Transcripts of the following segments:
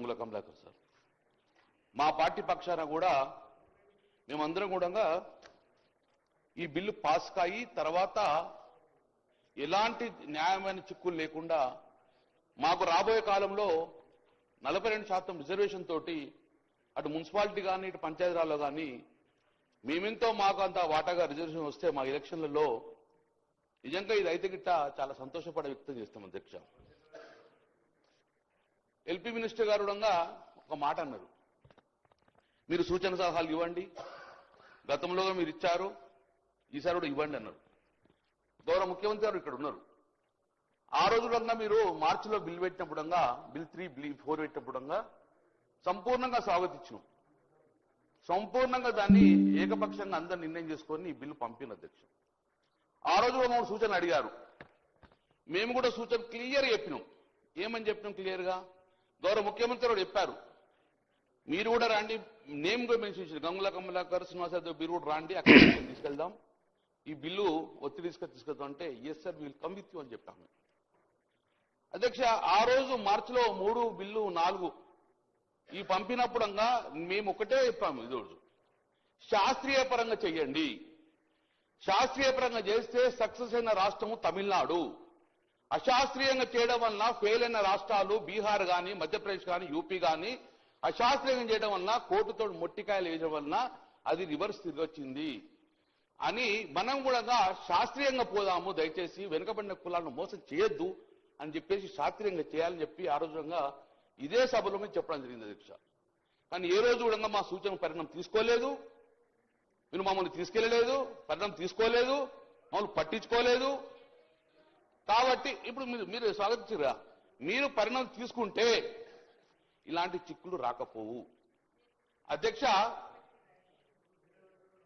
Gangula Kamalakar sir. మా party పక్షాన కూడా మేమందరం కూడా ఈ బిల్లు పాస్ కాయి తర్వాత ఎలాంటి న్యాయమైన చిక్కులు లేకుండా మాకు రాబోయే కాలంలో 42% రిజర్వేషన్ తోటి అటు మున్సిపాలిటీ కానీ ఇటు పంచాయతీరాల్లో కానీ మేమెంతో మాకు అంత వాటాగా రిజర్వేషన్ వస్తే మా ఎలక్షన్లలో నిజంగా ఇది అయితే గిట్ట చాలా సంతోషపడే వ్యక్తం చేస్తాం అధ్యక్ష. ఎల్పీ మినిస్టర్ గారు కూడా ఒక మాట అన్నారు, మీరు సూచన సలహాలు ఇవ్వండి, గతంలో మీరు ఇచ్చారు, ఈసారి కూడా ఇవ్వండి అన్నారు. గౌరవ ముఖ్యమంత్రి గారు ఇక్కడ ఉన్నారు. ఆ రోజులంగా మీరు మార్చిలో బిల్ పెట్టినప్పుడంగా బిల్ 3, బిల్ 4 పెట్టినప్పుడంగా సంపూర్ణంగా స్వాగతించినాం. సంపూర్ణంగా దాన్ని ఏకపక్షంగా అందరు నిర్ణయం చేసుకొని ఈ బిల్లు పంపిన అధ్యక్ష. ఆ రోజు మమ్మల్ని సూచనలు అడిగారు, మేము కూడా సూచన క్లియర్ చెప్పినాం. ఏమని చెప్పినాం క్లియర్గా? గౌరవ ముఖ్యమంత్రి గారు చెప్పారు, మీరు కూడా రండి, నేమ్ కూడా మెన్షన్ చేశారు, గంగుల కమలాకర్, శ్రీనివాస్ యాదవ్ మీరు కూడా రండి, అక్కడ తీసుకెళ్దాం, ఈ బిల్లు ఒత్తిడి తీసుకెళ్తాం అంటే yes sir will come with you అని చెప్పాము అధ్యక్ష. ఆ రోజు మార్చిలో 3 బిల్లు 4 ఈ పంపినప్పుడంగా మేము ఒకటే చెప్పాము, ఈరోజు శాస్త్రీయ పరంగా చెయ్యండి, శాస్త్రీయ పరంగా చేస్తే సక్సెస్ అయిన రాష్ట్రము తమిళనాడు, అశాస్త్రీయంగా చేయడం వలన ఫెయిల్ అయిన రాష్ట్రాలు బీహార్ కానీ మధ్యప్రదేశ్ కానీ యూపీ కానీ అశాస్త్రీయంగా చేయడం వలన కోర్టుతో మొట్టికాయలు వేయడం వలన అది రివర్స్ తిరిగి వచ్చింది అని మనం కూడా శాస్త్రీయంగా పోదాము, దయచేసి వెనుకబడిన కులాలను మోసం చేయొద్దు అని చెప్పేసి శాస్త్రీయంగా చేయాలని చెప్పి ఆ రోజుగా ఇదే సభలో మీద చెప్పడం జరిగింది అధ్యక్ష. కానీ ఏ రోజు కూడా మా సూచన పరిణామం తీసుకోలేదు, మీరు మమ్మల్ని తీసుకెళ్లలేదు, పరిణామం తీసుకోలేదు, మమ్మల్ని పట్టించుకోలేదు. కాబట్టి ఇప్పుడు మీరు స్వాగతించరా, మీరు పరిణామం తీసుకుంటే ఇలాంటి చిక్కులు రాకపోవు అధ్యక్ష.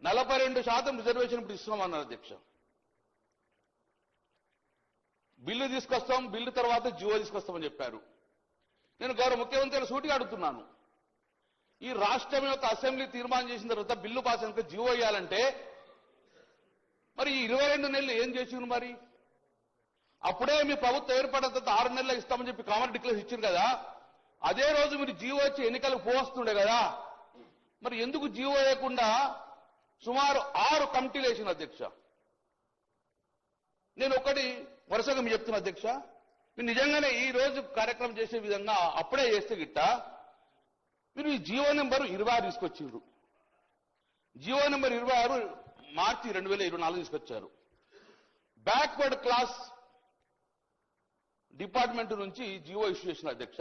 42% రిజర్వేషన్ ఇప్పుడు ఇస్తున్నామన్నారు అధ్యక్ష. బిల్లు తీసుకొస్తాం, బిల్లు తర్వాత జీవో తీసుకొస్తామని చెప్పారు. నేను గౌరవ ముఖ్యమంత్రి సూటిగా అడుగుతున్నాను, ఈ రాష్ట్రం యొక్క అసెంబ్లీ తీర్మానం చేసిన తర్వాత బిల్లు పాస్ అయినాక జీవో ఇవ్వాలంటే మరి ఈ 22 నెలలు ఏం చేసిండ్రు? మరి అప్పుడే మీ ప్రభుత్వం ఏర్పడిన తర్వాత 6 నెలలు ఇస్తామని చెప్పి కామన్ డిక్లేరేషన్ ఇచ్చింది కదా, అదే రోజు మీరు జీవో వచ్చి ఎన్నికలకు పోవస్తుండే కదా, మరి ఎందుకు జీవో వేయకుండా సుమారు 6 కమిటీలు వేసిన అధ్యక్ష. నేను ఒకటి వరుసగా మీరు చెప్తున్నా అధ్యక్ష, మీరు నిజంగానే ఈ రోజు కార్యక్రమం చేసే విధంగా అప్పుడే చేస్తే గిట్ట మీరు ఈ జీవో నెంబర్ 26 తీసుకొచ్చిండ్రు. జీవో నెంబర్ 26 మార్చి 2024 తీసుకొచ్చారు. బ్యాక్వర్డ్ క్లాస్ డిపార్ట్మెంట్ నుంచి జీవో ఇష్యూ చేసిన అధ్యక్ష.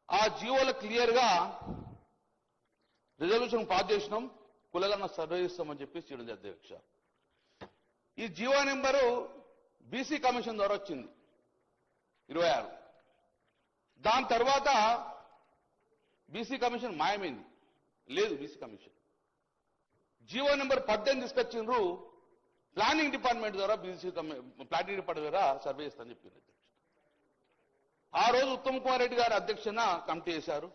ఆ జీవోలో క్లియర్ గా రిజల్యూషన్ పాస్ చేసినాం, కులగన్న సర్వే చేస్తామని చెప్పి చేయడం అధ్యక్ష. ఈ జీవో నెంబరు బీసీ కమిషన్ ద్వారా వచ్చింది 26. దాని తర్వాత బీసీ కమిషన్ మాయమైంది, లేదు బీసీ కమిషన్. జీవో నెంబర్ 18 తీసుకొచ్చిండ్రు, ప్లానింగ్ డిపార్ట్మెంట్ ద్వారా బీసీ ప్లానింగ్ డిపార్ట్మెంట్ ద్వారా సర్వే చేస్తామని చెప్పింది అధ్యక్ష. ఆ రోజు ఉత్తమ్ కుమార్ రెడ్డి గారి అధ్యక్షన కమిటీ చేశారు,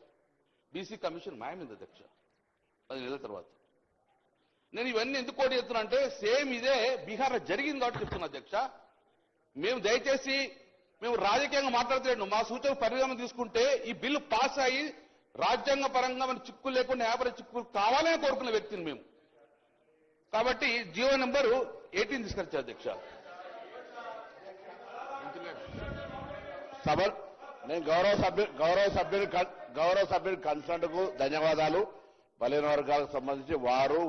బీసీ కమిషన్ మాయమైంది అధ్యక్ష 10 నెలల తర్వాత. నేను ఇవన్నీ ఎందుకు కోటి చెప్తున్నా అంటే సేమ్ ఇదే బీహార్లో జరిగింది కాబట్టి చెప్తున్నా అధ్యక్ష. మేము దయచేసి మేము రాజకీయంగా మాట్లాడుతున్నాం, మా సూచన పరిణామం తీసుకుంటే ఈ బిల్లు పాస్ అయ్యి రాజ్యాంగ పరంగా మన చిక్కులు లేకుండా యాభై చిక్కులు కావాలని కోరుకున్న వ్యక్తిని మేము. కాబట్టి జీవో నెంబరు 18 తీసుకొచ్చారు అధ్యక్ష. సభ నేను గౌరవ సభ్యుని కన్సల్ట్ కు ధన్యవాదాలు. బలహీన వర్గాలకు సంబంధించి వారు